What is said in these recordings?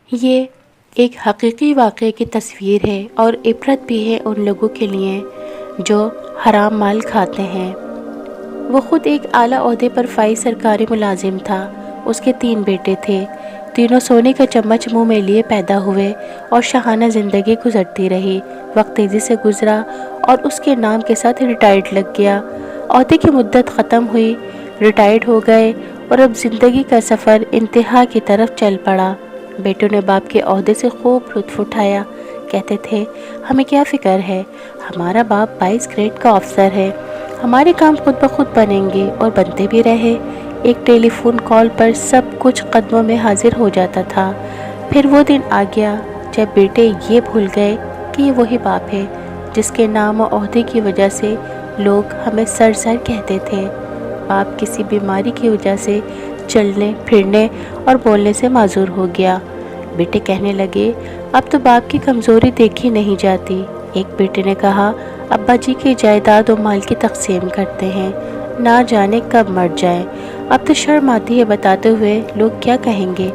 یہ ایک حقیقی واقعے کی تصویر ہے اور عبرت بھی ہے ان لوگوں کے لیے جو حرام مال کھاتے ہیں۔ وہ خود ایک اعلیٰ عہدے پر فائز سرکاری ملازم تھا۔ اس کے 3 بیٹے تھے۔ تینوں سونے کا چمچ منہ میں لیے پیدا ہوئے اور شاہانہ زندگی گزرتی رہی۔ وقت تیزی سے گزرا اور اس کے نام کے ساتھ ریٹائرڈ لگ گیا۔ عہدے کی مدت ختم ہوئی، ریٹائرڈ ہو گئے اور اب زندگی کا سفر انتہا کی طرف چل پڑا۔ بیٹوں نے باپ کے عہدے سے خوب لطف اٹھایا۔ کہتے تھے، ہمیں کیا فکر ہے، ہمارا باپ 22 گریڈ کا افسر ہے، ہمارے کام خود بخود بنیں گے اور بنتے بھی رہے۔ ایک ٹیلی فون کال پر سب کچھ قدموں میں حاضر ہو جاتا تھا۔ پھر وہ دن آ گیا جب بیٹے یہ بھول گئے کہ یہ وہی باپ ہے جس کے نام و عہدے کی وجہ سے لوگ ہمیں سر کہتے تھے۔ باپ کسی بیماری کی وجہ سے چلنے پھرنے اور بولنے سے معذور ہو گیا۔ بیٹے کہنے لگے، اب تو باپ کی کمزوری دیکھی نہیں جاتی۔ ایک بیٹے نے کہا، ابا جی کی جائیداد و مال کی تقسیم کرتے ہیں، نہ جانے کب مر جائیں۔ اب تو شرم آتی ہے بتاتے ہوئے، لوگ کیا کہیں گے۔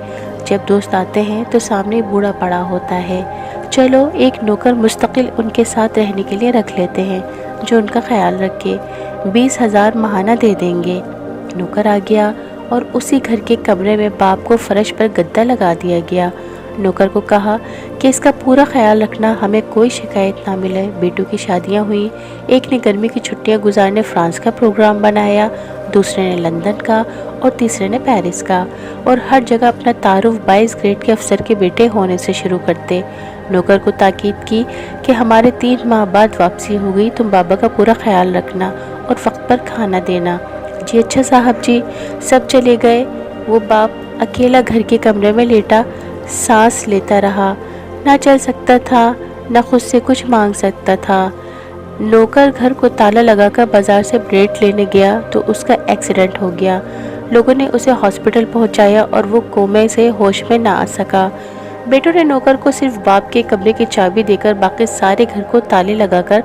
جب دوست آتے ہیں تو سامنے بوڑھا پڑا ہوتا ہے، چلو ایک نوکر مستقل ان کے ساتھ رہنے کے لیے رکھ لیتے ہیں جو ان کا خیال رکھے، 20,000 ماہانہ دے دیں گے۔ نوکر آ گیا اور اسی گھر کے کمرے میں باپ کو فرش پر گدا لگا دیا گیا۔ نوکر کو کہا کہ اس کا پورا خیال رکھنا، ہمیں کوئی شکایت نہ ملے۔ بیٹوں کی شادیاں ہوئیں، ایک نے گرمی کی چھٹیاں گزارنے فرانس کا پروگرام بنایا، دوسرے نے لندن کا اور تیسرے نے پیرس کا، اور ہر جگہ اپنا تعارف 22 گریڈ کے افسر کے بیٹے ہونے سے شروع کرتے۔ نوکر کو تاکید کی کہ ہمارے 3 ماہ بعد واپسی ہوگی، تم بابا کا پورا خیال رکھنا اور وقت پر کھانا دینا۔ جی اچھا صاحب جی۔ سب چلے گئے۔ وہ باپ اکیلا گھر کے کمرے میں لیٹا سانس لیتا رہا، نہ چل سکتا تھا، نہ خود سے کچھ مانگ سکتا تھا۔ نوکر گھر کو تالا لگا کر بازار سے بریڈ لینے گیا تو اس کا ایکسیڈنٹ ہو گیا۔ لوگوں نے اسے ہاسپٹل پہنچایا اور وہ کومے سے ہوش میں نہ آ سکا۔ بیٹوں نے نوکر کو صرف باپ کے کمرے کی چابی دے کر باقی سارے گھر کو تالے لگا کر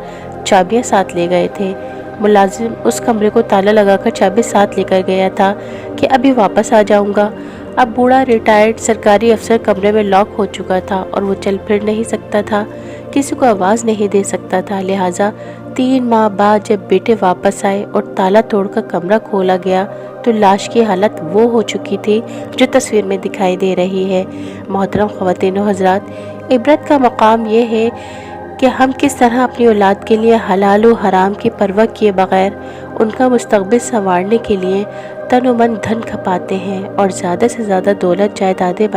چابیاں ساتھ لے گئے تھے۔ ملازم اس کمرے کو تالا لگا کر چابی ساتھ لے کر گیا تھا کہ ابھی واپس آ جاؤں گا۔ اب بوڑھا ریٹائرڈ سرکاری افسر کمرے میں لاک ہو چکا تھا اور وہ چل پھر نہیں سکتا تھا، کسی کو آواز نہیں دے سکتا تھا۔ لہٰذا 3 ماہ بعد جب بیٹے واپس آئے اور تالا توڑ کر کمرہ کھولا گیا تو لاش کی حالت وہ ہو چکی تھی جو تصویر میں دکھائی دے رہی ہے۔ محترم خواتین و حضرات، عبرت کا مقام یہ ہے کہ ہم کس طرح اپنی اولاد کے لیے حلال و حرام کی پرواہ کیے بغیر ان کا مستقبل سنوارنے کے لیے تن و من دھن کھپاتے ہیں اور زیادہ سے زیادہ دولت جائیدادیں